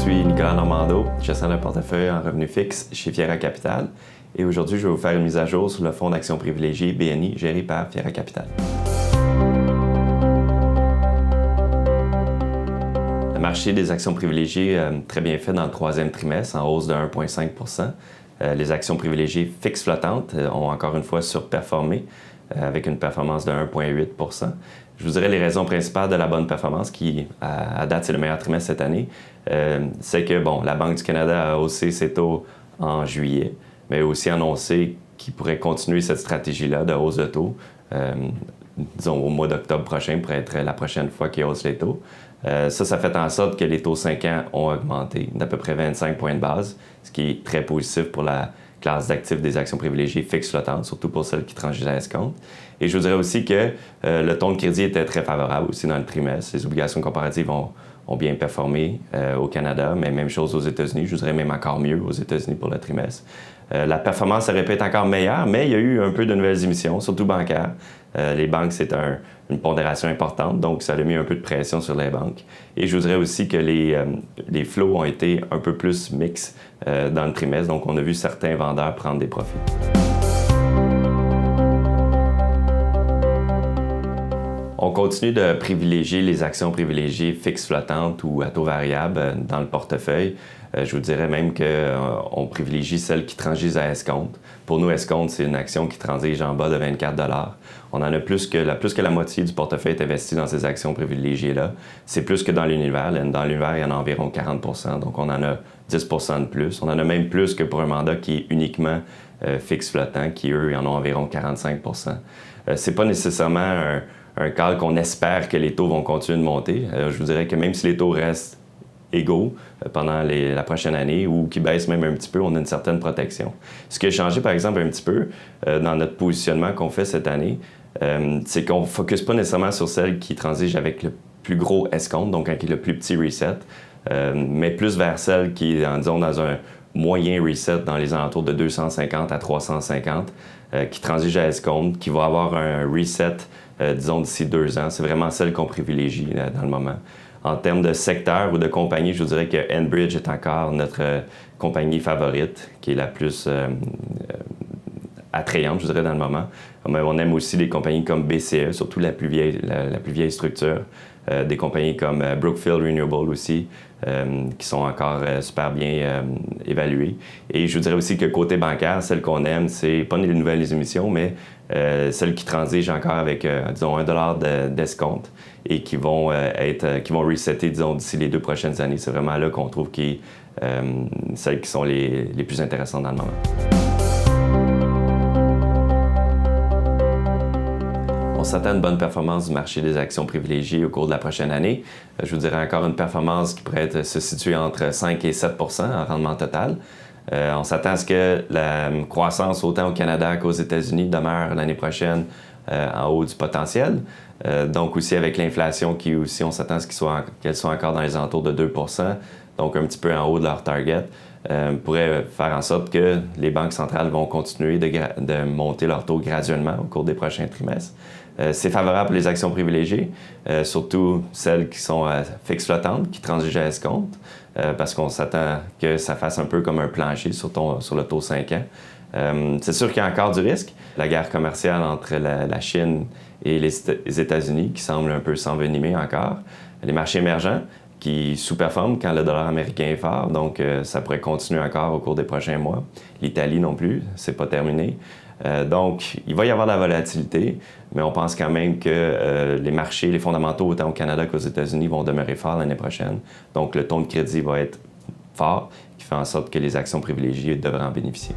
suis Nicolas Normando, gestionnaire de portefeuille en revenu fixe chez Fiera Capital. Et aujourd'hui, je vais vous faire une mise à jour sur le fonds d'action privilégié BNI géré par Fiera Capital. Le marché des actions privilégiées très bien fait dans le troisième trimestre, en hausse de 1,5 %. Les actions privilégiées fixes flottantes ont encore une fois surperformé avec une performance de 1,8 %. Je vous dirais les raisons principales de la bonne performance, qui à date c'est le meilleur trimestre cette année, c'est que la Banque du Canada a haussé ses taux en juillet, mais a aussi annoncé qu'il pourrait continuer cette stratégie-là de hausse de taux. Disons au mois d'octobre prochain pourrait être la prochaine fois qu'il hausse les taux. Ça fait en sorte que les taux 5 ans ont augmenté d'à peu près 25 points de base, ce qui est très positif pour la classe d'actifs des actions privilégiées fixes flottantes, surtout pour celles qui transigent à escompte. Et je vous dirais aussi que le taux de crédit était très favorable aussi dans le trimestre. Les obligations comparatives ont bien performé au Canada, mais même chose aux États-Unis. Je vous dirais même encore mieux aux États-Unis pour le trimestre. La performance aurait pu être encore meilleure, mais il y a eu un peu de nouvelles émissions, surtout bancaires. Les banques, c'est une pondération importante, donc ça a mis un peu de pression sur les banques. Et je vous dirais aussi que les flows ont été un peu plus mixtes dans le trimestre, donc on a vu certains vendeurs prendre des profits. On continue de privilégier les actions privilégiées fixes flottantes ou à taux variable dans le portefeuille. Je vous dirais même qu'on privilégie celles qui transigent à escompte. Pour nous, escompte, c'est une action qui transige en bas de 24 $. On en a plus que la moitié du portefeuille est investi dans ces actions privilégiées-là. C'est plus que dans l'univers. Dans l'univers, il y en a environ 40 %, donc on en a 10 % de plus. On en a même plus que pour un mandat qui est uniquement fixe flottant, qui, eux, en ont environ 45 %. C'est pas nécessairement un cas qu'on espère que les taux vont continuer de monter. Je vous dirais que même si les taux restent égaux pendant la prochaine année ou qui baissent même un petit peu, on a une certaine protection. Ce qui a changé, par exemple, un petit peu dans notre positionnement qu'on fait cette année, c'est qu'on ne focus pas nécessairement sur celles qui transigent avec le plus gros escompte, donc avec le plus petit reset, mais plus vers celles qui, disons, dans un moyen reset dans les alentours de 250 à 350, qui transigent à escompte, qui vont avoir un reset, disons, d'ici 2 ans. C'est vraiment celle qu'on privilégie dans le moment. En termes de secteur ou de compagnie, je vous dirais que Enbridge est encore notre compagnie favorite, qui est la plus attrayante, je dirais, dans le moment. Mais on aime aussi des compagnies comme BCE, surtout la plus vieille structure. Des compagnies comme Brookfield Renewable aussi, qui sont encore super bien évaluées. Et je vous dirais aussi que côté bancaire, celle qu'on aime, c'est pas les nouvelles émissions, mais celles qui transigent encore avec, disons, 1 $ d'escompte et qui vont resetter, disons, d'ici les 2 prochaines années. C'est vraiment là qu'on trouve celles qui sont les plus intéressantes dans le moment. On s'attend à une bonne performance du marché des actions privilégiées au cours de la prochaine année. Je vous dirais encore une performance qui pourrait se situer entre 5 et 7 % en rendement total. On s'attend à ce que la croissance, autant au Canada qu'aux États-Unis, demeure l'année prochaine en haut du potentiel. Donc aussi avec l'inflation qui aussi, on s'attend à ce qu'elle soit encore dans les alentours de 2 %, donc un petit peu en haut de leur target. Pourrait faire en sorte que les banques centrales vont continuer de monter leurs taux graduellement au cours des prochains trimestres. C'est favorable pour les actions privilégiées, surtout celles qui sont fixes flottantes, qui transigent à escompte, parce qu'on s'attend que ça fasse un peu comme un plancher sur le taux 5 ans. C'est sûr qu'il y a encore du risque. La guerre commerciale entre la Chine et les États-Unis qui semble un peu s'envenimer encore. Les marchés émergents qui sous-performent quand le dollar américain est fort, donc ça pourrait continuer encore au cours des prochains mois. L'Italie non plus, c'est pas terminé. Donc, il va y avoir de la volatilité, mais on pense quand même que les marchés, les fondamentaux, autant au Canada qu'aux États-Unis, vont demeurer forts l'année prochaine. Donc, le taux de crédit va être fort, qui fait en sorte que les actions privilégiées devraient en bénéficier.